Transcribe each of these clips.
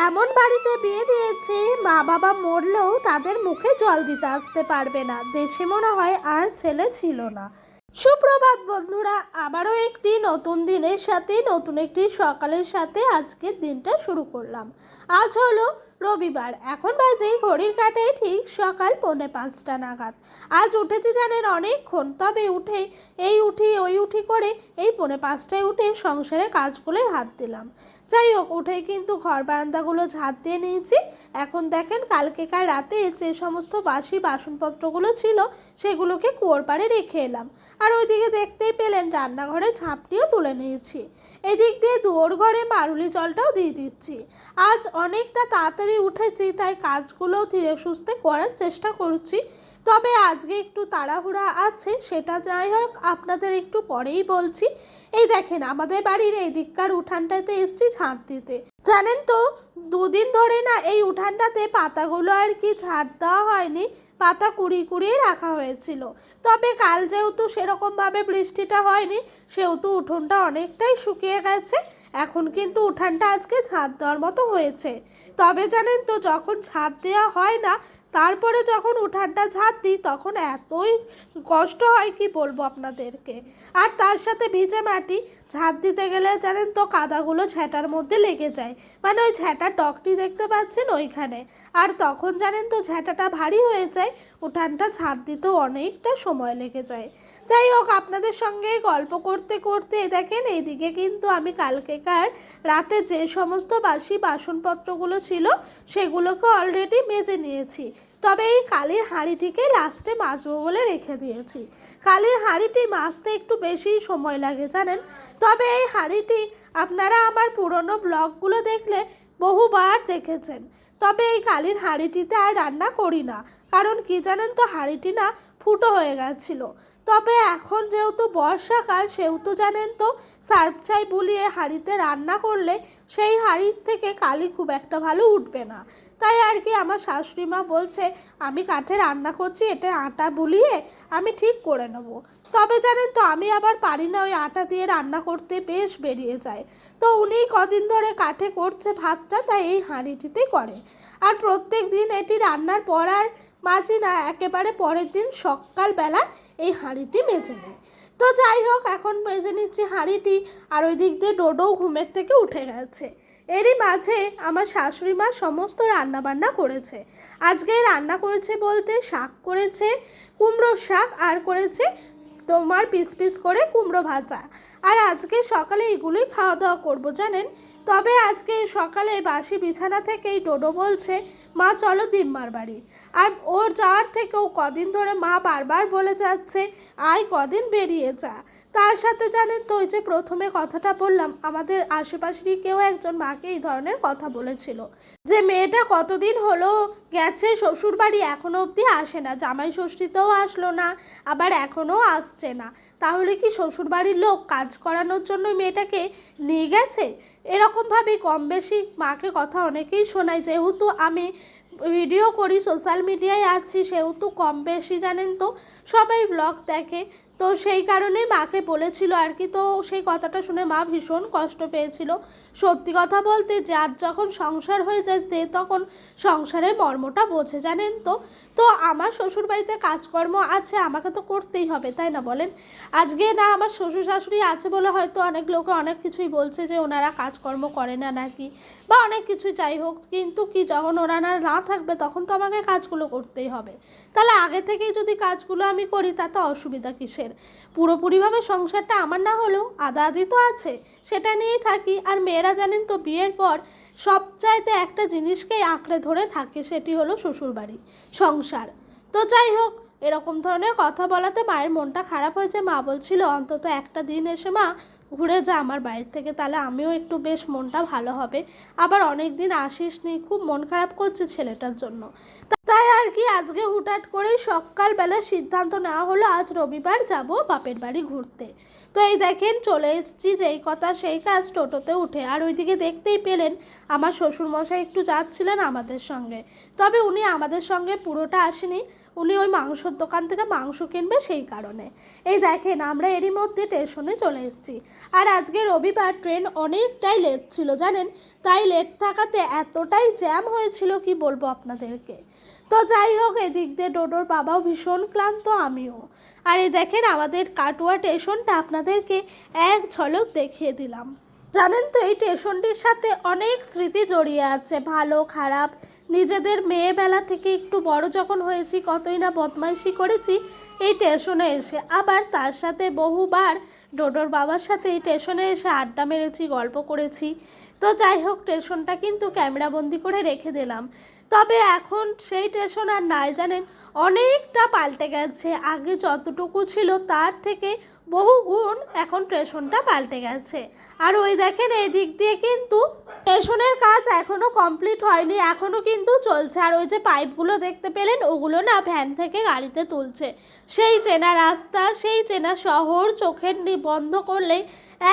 এমন বাড়িতে বিয়ে দিয়েছে মা বাবা মরলেও তাদের মুখে জল দিতে আসতে পারবে না। দেশে মনে হয় আর ছেলে ছিল না। সুপ্রভাত বন্ধুরা, আবারও একটি নতুন দিনের সাথে নতুন একটি সকালের সাথে আজকের দিনটা শুরু করলাম। আজ হলো রবিবার, এখন বাজে ঘড়ির কাঁটায় ঠিক সকাল 4:45 নাগাদ। আজ উঠেছি জানেন অনেকক্ষণ, তবে উঠে এই উঠি ওই উঠি করে এই 4:45টায় উঠে সংসারের কাজগুলোয় হাত দিলাম। যাই হোক, উঠেই কিন্তু ঘর বারান্দাগুলো ঝাঁট দিয়ে নিয়েছি। এখন দেখেন কালকেকার রাতে যে সমস্ত বাসি বাসনপত্রগুলো ছিল সেগুলোকে কুয়োর পাড়ে রেখে এলাম। আর ওইদিকে দেখতেই পেলেন রান্নাঘরে ঝাঁপটিও তুলে নিয়েছি। এদিক দিয়ে দুয়োর ঘরে মারুলি জলটাও দিয়ে দিচ্ছি। আজ অনেকটা তাড়াতাড়ি উঠেছি, তাই কাজগুলো ধীরে সুস্থে করার চেষ্টা করছি। তবে আজকে একটু তাড়াহুড়া আছে, সেটা যাই হোক আপনাদের একটু পরেই বলছি। এই দেখেন আমাদের বাড়ির এই দিককার উঠানটাতে এসছি ঝাঁট দিতে। জানেন তো, দুদিন ধরে না এই উঠানটাতে পাতাগুলো আর কি ঝাঁট দেওয়া হয়নি, পাতা কুড়িয়ে রাখা হয়েছিল। তবে কাল যেহেতু সেরকমভাবে বৃষ্টিটা হয়নি, সেহেতু উঠোনটা অনেকটাই শুকিয়ে গেছে। এখন কিন্তু উঠানটা আজকে ঝাঁট দেওয়ার মতো হয়েছে। তবে জানেন তো, যখন ঝাঁট দেওয়া হয় না তারপরে যখন উঠানটা ঝাঁট দিই তখন এতই কষ্ট হয় কি বলবো আপনাদেরকে। আর তার সাথে ভিজে মাটি, ঝাঁট দিতে গেলে জানেন তো কাদাগুলো ঝ্যাঁটার মধ্যে লেগে যায়, মানে ওই ঝ্যাঁটার ডগটি দেখতে পাচ্ছেন ওইখানে। আর তখন জানেন তো ঝ্যাঁটাটা ভারী হয়ে যায়, উঠানটা ঝাঁট দিতেও অনেকটা সময় লেগে যায়। যাই হোক, আপনাদের সঙ্গে গল্প করতে করতে দেখেন এইদিকে কিন্তু আমি কালকেকার রাতে যে সমস্ত বাসি বাসনপত্রগুলো ছিল সেগুলোকে অলরেডি মেজে নিয়েছি। তবে এই কালির হাঁড়িটিকে লাস্টে মাজবো বলে রেখে দিয়েছি। কালির হাঁড়িটি মাজতে একটু বেশি সময় লাগে জানেন। তবে এই হাঁড়িটি আপনারা আমার পুরনো ব্লগগুলো দেখলে বহুবার দেখেছেন। তবে এই কালির হাঁড়িটিতে আর রান্না করি না, কারণ কি জানেন তো, হাঁড়িটি না ফুটো হয়ে গেছিল। তবে এখন যেহেতু বর্ষাকাল, সেহেতু জানেন তো সার্ফ ছাই বুলিয়ে হাঁড়িতে রান্না করলে সেই হাঁড়ির থেকে কালি খুব একটা ভালো উঠবে না। তাই আর কি আমার শাশুড়ি মা বলছে আমি কাঠে রান্না করছি, এটা আটা বুলিয়ে আমি ঠিক করে নেব। তবে জানেন তো আমি আবার পারি না, ওই আটা দিয়ে রান্না করতে বেশ বেরিয়ে যায়। তো উনি কদিন ধরে কাঠে করছে ভাতটা, তাই এই হাঁড়িটিতেই করে। আর প্রত্যেক দিন এটি রান্নার পর আর মাজি না, একেবারে পরের দিন সকালবেলা এই হাঁড়িটি মেজে নেয়। তো যাই হোক, এখন মেজে নিচ্ছি হাঁড়িটি। আর ওই দিক দিয়ে ডোডো ঘুমের থেকে উঠে গেছে। এরই মাঝে আমার শাশুড়ি মা সমস্ত রান্নাবান্না করেছে। আজকে রান্না করেছে বলতে শাক করেছে, কুমড়োর শাক, আর করেছে তোমার পিস পিস করে কুমড়ো ভাজা। আর আজকে সকালে এগুলোই খাওয়া দাওয়া করবো জানেন। তবে আজকে সকালে বাসি বিছানা থেকেই ডোডো বলছে মা চলো দিম্মার বাড়ি। আর ওর যাওয়ার থেকেও কদিন ধরে মা বারবার বলে যাচ্ছে আয় কদিন বেরিয়ে যা। তার সাথে জানেন তো, ওই যে প্রথমে কথাটা বললাম, আমাদের আশেপাশেরই কেউ একজন মাকে এই ধরনের কথা বলেছিল যে মেয়েটা কতদিন হলো গেছে শ্বশুর বাড়ি, এখনো অবধি আসে না, জামাই ষষ্ঠীতেও আসলো না, আবার এখনও আসছে না। তাহলে কি শ্বশুর বাড়ির লোক কাজ করানোর জন্য মেয়েটাকে নিয়ে গেছে? এরকমভাবেই কম বেশি মাকে কথা অনেকেই শোনায়। যেহেতু আমি ভিডিও করি, সোশ্যাল মিডিয়ায় আছি, সেহেতু কম বেশি জানেন তো সবাই ব্লগ দেখে। তো সেই কারণেই মাকে বলেছিল আর কি। তো সেই কথাটা শুনে মা ভীষণ কষ্ট পেয়েছিল। সত্যি কথা বলতে যার যখন সংসার হয়ে যায় সে তখন সংসারের মর্মটা বোঝে জানেন তো। তো আমার শ্বশুরবাড়িতে কাজকর্ম আছে, আমাকে তো করতেই হবে, তাই না বলেন। আজকে না আমার শ্বশুর শাশুড়ি আছে বলে হয়তো অনেক লোকে অনেক কিছুই বলছে যে ওনারা কাজকর্ম করে না নাকি, বা অনেক কিছুই, যাই হোক। কিন্তু কি, যখন ওনারা না থাকবে তখন তো আমাকে কাজগুলো করতেই হবে। তাহলে আগে থেকেই যদি কাজগুলো আমি করি তাতে অসুবিধা কিসের? পুরোপুরিভাবে সংসারটা আমার না হলেও আদা আদি তো আছে, সেটা নিয়েই থাকি। আর মেয়েরা জানেন তো বিয়ের পর সবচাইতে একটা জিনিসকেই আঁকড়ে ধরে থাকে, সেটি হলো শ্বশুরবাড়ি, সংসার। তো যাই হোক, এরকম ধরনের কথা বলাতে মায়ের মনটা খারাপ হয়েছে। মা বলছিল অন্তত একটা দিন এসে মা ঘুরে যা আমার বাড়ির থেকে, তাহলে আমিও একটু বেশ মনটা ভালো হবে। আবার অনেক দিন আসিস নি, খুব মন খারাপ করছে ছেলেটার জন্য। তাই আর কি আজকে হুটহাট করেই সকালবেলা সিদ্ধান্ত নেওয়া হলো আজ রবিবার যাব বাপের বাড়ি ঘুরতে। তো এই দেখেন চলে এসেছি, যেই কথা সেই কাজ, টোটোতে উঠে। আর ওইদিকে দেখতেই পেলেন আমার শ্বশুরমশাই একটু যাচ্ছিলেন আমাদের সঙ্গে। তবে উনি আমাদের সঙ্গে পুরোটা আসেনি, উনি ওই মাংসর দোকান থেকে মাংস কিনবে সেই কারণে। এই দেখেন আমরা এরই মধ্যে স্টেশনে চলে এসেছি। আর আজকে রবিবার ট্রেন অনেকটাই লেট ছিল জানেন। তাই লেট থাকাতে এতটাই জ্যাম হয়েছিল কি বলবো আপনাদেরকে। তো যাই হোক, এদিক দিয়ে ডোডোর বাবাও ভীষণ ক্লান্ত, আমিও। আর এই দেখেন আমাদের কাটোয়া স্টেশনটা আপনাদেরকে এক ঝলক দেখিয়ে দিলাম। জানেন তো এই স্টেশনটির সাথে অনেক স্মৃতি জড়িয়ে আছে, ভালো খারাপ। নিজেদের মেয়েবেলা থেকে একটু বড় যখন হয়েছি কতই না বদমাইশি করেছি এই স্টেশনে এসে, আবার তার সাথে বহুবার ডোডোর বাবার সাথে এই স্টেশনে এসে আড্ডা মেরেছি, গল্প করেছি। তো যাই হোক, স্টেশনটা কিন্তু ক্যামেরাবন্দি করে রেখে দিলাম। তবে এখন সেই স্টেশন আর নাই, জানেন, অনেকটা পাল্টে গেছে। আগে যতটুকু ছিল তার থেকে বহু গুণ এখন স্টেশনটা পাল্টে গেছে। আর ওই দেখেন এই দিক দিয়ে কিন্তু স্টেশনের কাজ এখনো কমপ্লিট হয়নি, এখনো কিন্তু চলছে। আর ওই যে পাইপগুলো দেখতে পেলেন, ওগুলো না ভ্যান থেকে গাড়িতে তুলছে। সেই চেনা রাস্তা, সেই চেনা শহর চোখের বন্ধ করলেই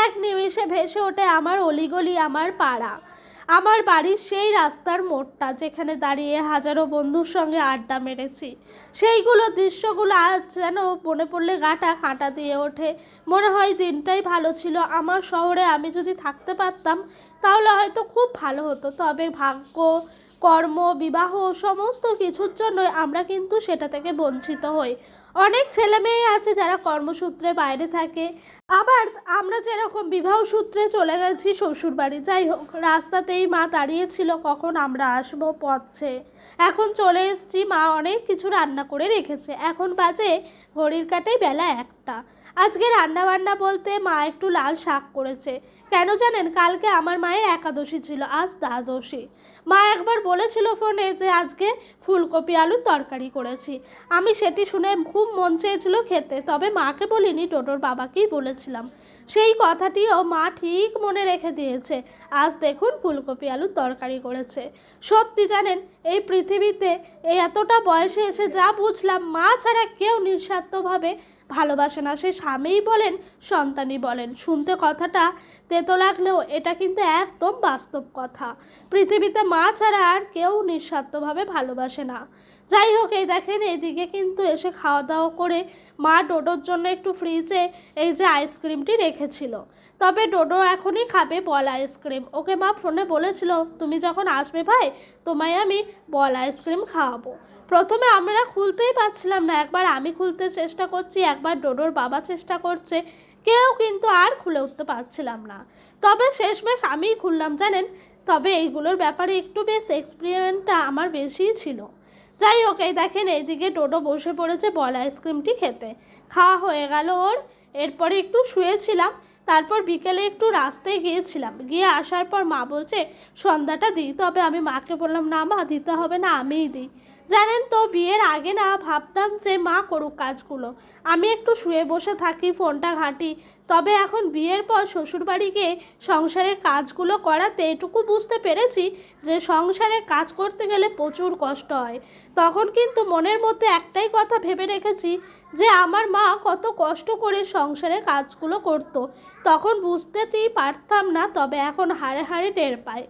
এক নিমিষে ভেসে ওঠে আমার অলিগলি, আমার পাড়া, আমার বাড়ির সেই রাস্তার মোড়টা যেখানে দাঁড়িয়ে হাজারো বন্ধুর সঙ্গে আড্ডা মেরেছি। সেইগুলো দৃশ্যগুলো আজ যেন মনে পড়লে গাটা কাঁটা দিয়ে ওঠে। মনে হয় দিনটাই ভালো ছিল। আমার শহরে আমি যদি থাকতে পারতাম তাহলে হয়তো খুব ভালো হতো। তবে ভাগ্য, কর্ম, বিবাহ সমস্ত কিছুর জন্যই আমরা কিন্তু সেটা থেকে বঞ্চিত হই। অনেক ছেলে মেয়ে আছে যারা কর্মসূত্রে বাইরে থাকে, আবার আমরা যেরকম বিবাহ সূত্রে চলে গেছি শ্বশুর বাড়ি। যাই হোক, রাস্তাতেই মা দাঁড়িয়েছিল কখন আমরা আসবো পথে। এখন চলে এসেছি, মা অনেক কিছু রান্না করে রেখেছে। এখন বাজে ঘড়ির কাঁটায় বেলা 1টা। আজকে রান্না বান্না বলতে মা একটু লাল শাক করেছে। কেন জানেন, কালকে আমার মায়ের একাদশী ছিল, আজ দ্বাদশী। মা একবার বলেছিল ফোনে যে আজকে ফুলকপি আলুর তরকারি করেছি। আমি সেটি শুনে খুব মন চেয়েছিল খেতে, তবে মাকে বলিনি, ডোডোর বাবাকেই বলেছিলাম। সেই কথাটিও মা ঠিক মনে রেখে দিয়েছে। আজ দেখুন ফুলকপি আলুর তরকারি করেছে। সত্যি জানেন, এই পৃথিবীতে এই এতটা বয়সে এসে যা বুঝলাম, মা ছাড়া কেউ নিঃস্বার্থভাবে ভালোবাসে না। সে স্বামীই বলেন, সন্তানই বলেন। শুনতে কথাটা তেতো লাগলেও এটা কিন্তু একদম বাস্তব কথা। পৃথিবীতে মা ছাড়া আর কেউ নিঃস্বার্থভাবে ভালোবাসে না। যাই হোক, এই দেখেন এইদিকে কিন্তু এসে খাওয়া দাওয়া করে মা ডোডোর জন্য একটু ফ্রিজে এই যে আইসক্রিমটি রেখেছিল। তবে ডোডো এখনই খাবে বল আইসক্রিম। ওকে মা ফোনে বলেছিল, তুমি যখন আসবে ভাই তোমায় আমি বল আইসক্রিম খাওয়াবো। প্রথমে আমরা খুলতেই পারছিলাম না, একবার আমি খুলতে চেষ্টা করছি, একবার ডোডোর বাবা চেষ্টা করছে, কেউ কিন্তু আর খুলে উঠতে পারছিলাম না। তবে শেষমেশ আমিই খুললাম, জানেন। তবে এইগুলোর ব্যাপারে একটু বেশ এক্সপিরিয়েন্সটা আমার বেশিই ছিল। যাই হোক, এই দেখেন এইদিকে ডোডো বসে পড়েছে বল আইসক্রিমটি খেতে। খাওয়া হয়ে গেল ওর। এরপরে একটু শুয়েছিলাম, তারপর বিকেলে একটু রাস্তায় গিয়েছিলাম। গিয়ে আসার পর মা বলছে সন্ধ্যাটা দিই। তবে আমি মাকে বললাম, না মা, দিতে হবে না, আমিই দিই। জানেন তো, বিয়ের আগে না ভাবতাম যে মা করুক কাজগুলো, আমি একটু শুয়ে বসে থাকি, ফোনটা ঘাঁটি। তবে এখন বিয়ের পর শ্বশুরবাড়ি গিয়ে সংসারের কাজগুলো করাতে এটুকু বুঝতে পেরেছি যে সংসারের কাজ করতে গেলে প্রচুর কষ্ট হয়। তখন কিন্তু মনের মধ্যে একটাই কথা ভেবে রেখেছি যে আমার মা কত কষ্ট করে সংসারের কাজগুলো করত। তখন বুঝতেই পারতাম না, তবে এখন হাড়ে হাড়ে টের পাই।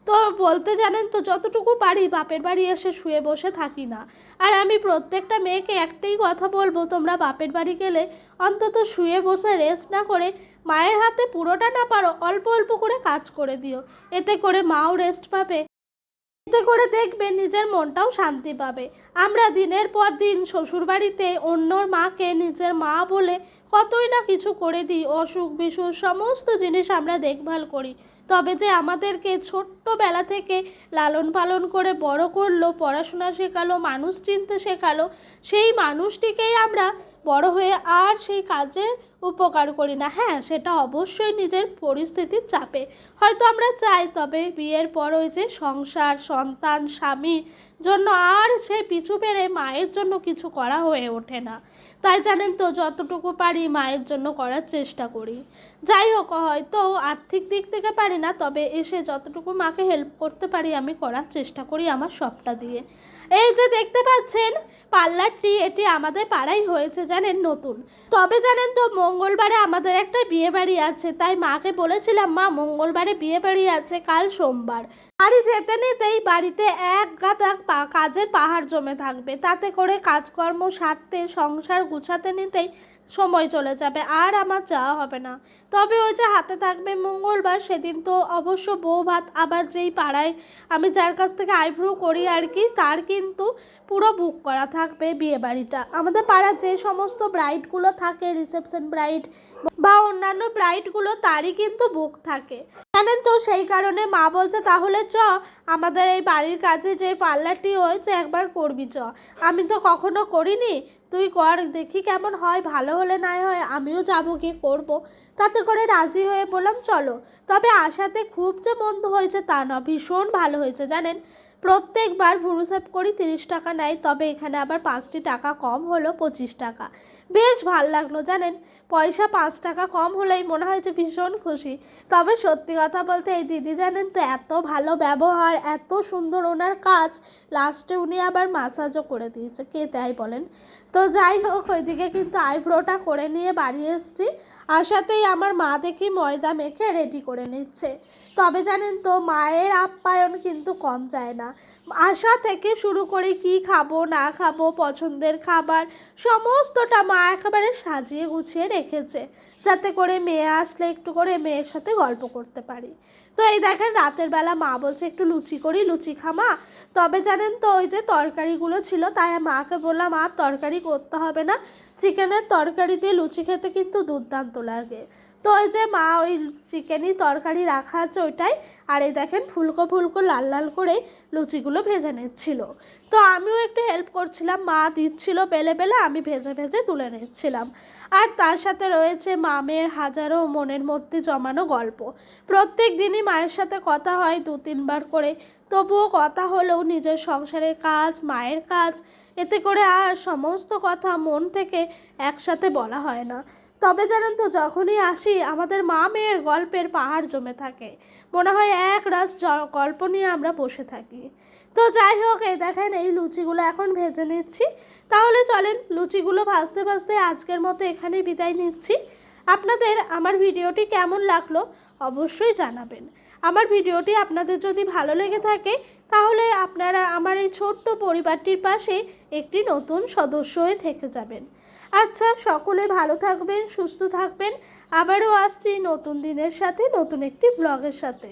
তো বলতে জানেন তো, যতটুকু পারি বাপের বাড়ি এসে শুয়ে বসে থাকি না। আর আমি প্রত্যেকটা মেয়েকে একটাই কথা বলবো, তোমরা বাপের বাড়ি গেলে অন্তত শুয়ে বসে রেস্ট না করে মায়ের হাতে পুরোটা না পারো অল্প অল্প করে কাজ করে দিও। এতে করে মাও রেস্ট পাবে, এতে করে দেখবে নিজের মনটাও শান্তি পাবে। আমরা দিনের পর দিন শ্বশুরবাড়িতে অন্যর মাকে নিজের মা বলে কতই না কিছু করে দিই, অসুখ বিসুখ সমস্ত জিনিস আমরা দেখভাল করি। তবে যে আমাদেরকে ছোট্টবেলা থেকে লালন পালন করে বড় করলো, পড়াশোনা শেখালো, মানুষ চিনতে শেখালো, সেই মানুষটিকেই আমরা বড় হয়ে আর সেই কাজের উপকার করি না। হ্যাঁ, সেটা অবশ্যই নিজের পরিস্থিতির চাপে হয়তো আমরা চাই, তবে বিয়ের পর ওই যে সংসার, সন্তান, স্বামীর জন্য আর সে পিছু পেরে মায়ের জন্য কিছু করা হয়ে ওঠে না। তাই জানেন তো, যতটুকু পারি মায়ের জন্য করার চেষ্টা করি। যাই হোক, হয়তো আর্থিক দিক থেকে পারি না, তবে এসে যতটুকু মাকে হেল্প করতে পারি আমি করার চেষ্টা করি আমার সবটা দিয়ে। এই যে দেখতে পাচ্ছেন পার্লারটি, এটি আমাদের পাড়াই হয়েছে, জানেন, নতুন। তবে জানেন তো, মঙ্গলবারে আমাদের একটা বিয়ে বাড়ি আছে। তাই মাকে বলেছিলাম, মা মঙ্গলবারে বিয়ে বাড়ি আছে, কাল সোমবার। বাড়ি যেতে নিতেই বাড়িতে এক গাদা কাজের পাহাড় জমে থাকবে। তাতে করে কাজকর্ম সারতে, সংসার গুছাতে নিতেই সময় চলে যাবে, আর আমার যাওয়া হবে না। তবে ওই যে হাতে থাকবে মঙ্গলবার, সেদিন তো অবশ্য বউ ভাত। আবার যেই পাড়ায় আমি যার কাছ থেকে আইব্রো করি আর কি, তার কিন্তু পুরো বুক করা থাকবে বিয়ে বাড়িটা। আমাদের পাড়ার যে সমস্ত ব্রাইডগুলো থাকে, রিসেপশন ব্রাইড বা অন্যান্য ব্রাইডগুলো, তারই কিন্তু বুক থাকে, জানেন তো। সেই কারণে মা বলছে তাহলে চ, আমাদের এই বাড়ির কাছে যে পার্লারটি হয়েছে একবার করবি চ। আমি তো কখনো করিনি, তুই কর, দেখি কেমন হয়, ভালো হলে নাই হয় আমিও যাবো, গিয়ে করবো। তাতে করে রাজি হয়ে বললাম চলো। তবে আশাতে খুব যে মন্দ হয়েছে তা না, ভীষণ ভালো হয়েছে জানেন। প্রত্যেকবার ভুরু সেভ করি 30 টাকা নেয়, তবে এখানে আবার 5টি টাকা কম হলো, 25 টাকা। বেশ ভাল লাগলো জানেন, পয়সা 5 টাকা কম হলেই মনে হয় যে ভীষণ খুশি। তবে সত্যি কথা বলতে এই দিদি জানেন তো, এত ভালো ব্যবহার, এত সুন্দর ওনার কাজ, লাস্টে উনি আবার মাসাজও করে দিয়েছে, কে তাই বলেন। তো যাই হোক, ওইদিকে কিন্তু আইব্রোটা করে নিয়ে বাড়ি এসেছি। আসাতেই আমার মা দেখি ময়দা মেখে রেডি করে নিচ্ছে। তবে জানেন তো, মায়ের আপ্যায়ন কিন্তু কম যায় না। আসা থেকে শুরু করে কি খাবো না খাবো, পছন্দের খাবার সমস্তটা মা একেবারে সাজিয়ে গুছিয়ে রেখেছে, যাতে করে মেয়ে আসলে একটু করে মেয়ের সাথে গল্প করতে পারি। তো এই দেখেন, রাতের বেলা মা বলছে একটু লুচি করি, লুচি খামা। তবে জানেন তো, ওই যে তরকারিগুলো ছিল, তাই মাকে বললাম আর তরকারি করতে হবে না, চিকেনের তরকারি দিয়ে লুচি খেতে কিন্তু দুর্দান্ত লাগে। তো ওই যে মা ওই চিকেনই তরকারি রাখা আছে ওইটাই, আর এই দেখেন ফুলকো ফুলকো লাল লাল করে লুচিগুলো ভেজে নিচ্ছিল। তো আমিও একটু হেল্প করছিলাম, মা দিচ্ছিল বেলে বেলে, আমি ভেজে ভেজে তুলে নিচ্ছিলাম। আর তার সাথে রয়েছে মামের হাজারো মনের মধ্যে জমানো গল্প। প্রত্যেক দিনই মায়ের সাথে কথা হয় 2-3 বার করে, তবুও কথা হলেও নিজের সংসারের কাজ, মায়ের কাজ, এতে করে আর সমস্ত কথা মন থেকে একসাথে বলা হয় না। তবে জানেন তো, যখনই আসি আমাদের মা মেয়ের গল্পের পাহাড় জমে থাকে, মনে হয় এক রাত গল্প নিয়ে আমরা বসে থাকি। তো যাই হোক, এই দেখেন এই লুচিগুলো এখন ভেজে নিচ্ছি। তাহলে চলেন, লুচিগুলো ভাজতে ভাজতে আজকের মতো এখানেই বিদায় নিচ্ছি। আপনাদের আমার ভিডিওটি কেমন লাগলো অবশ্যই জানাবেন। আমার ভিডিওটি আপনাদের যদি ভালো লেগে থাকে, তাহলে আপনারা আমার এই ছোট্ট পরিবারটির পাশে একটি নতুন সদস্য হয়ে থেকে যাবেন। আচ্ছা, সকলে ভালো থাকবেন, সুস্থ থাকবেন। আবারও আসছি নতুন দিনের সাথে, নতুন একটি ব্লগের সাথে।